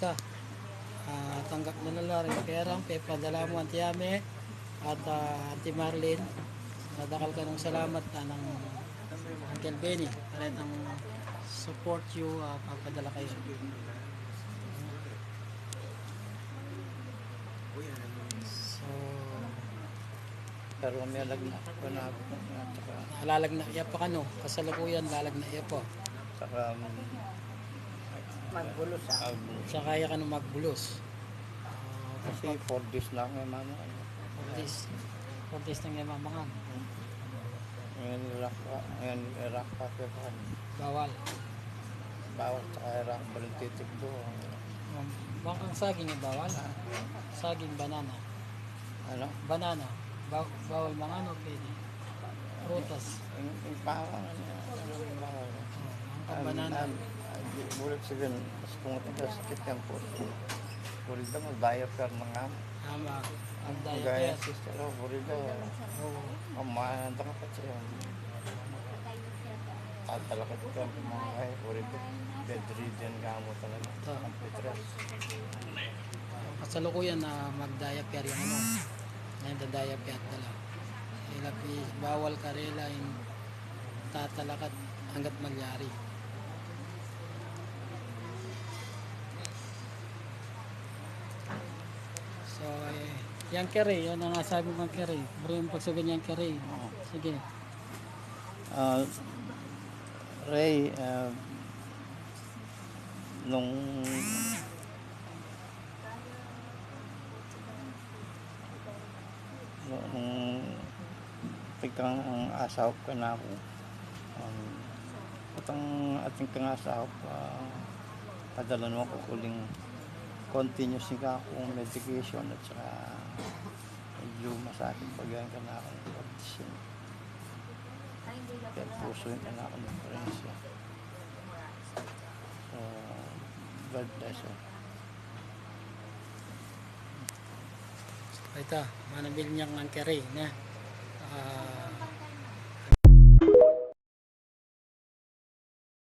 ka. Tanggap na nila rin perang pepadala mo Auntie Ame at Auntie Marlene. Nadakal ka ng salamat ng Uncle Benny. Kalit ang support you, papadala kayo. So, Pero may lagna ko na ako. lalag na iya pa kano, kasalukuyan lalag na iya pa. Saka Magbulos ah. Sa kaya ka nung magbulos. kasi 4 days lang may mama. 4 days nang yung mamangan. Ngayon irak pa pa. Bawal. Bawal sa irak balintitik do. Bangkang saging ay bawal. Saging banana. Ano? Banana. Bawal mga ano pwede. Prutas. Yung bawal. Ang banana. Bulat sila. Mas kung ito sakit yan po. Bulat daw magbayar ka mga Tama. Ang gaya diet. sister. Bulat daw. Mamahanda ka pa siya. Tatalakat ka mga kaya. Bulat daw. Bedridden ka mo talaga. Ang petras. Kasalukuyan na mag-diaper yung ano. Ngayon da-diaper dala. Bawal karela yung tatalakat hanggat magyari. So, yung kere, yun ang nasabi kong kere. Bro, yung pagsagan yung kere. Sige. Ray, nung pagkang asaw ka na ako at ang ating kang asaw padala mo ako kuling continuous ka akong medication at saka medyo masakit pagyan ka na ako ng condition kaya puso yung ka na ako ng parensya so God bless you. Ito, manabil niyang ang kere na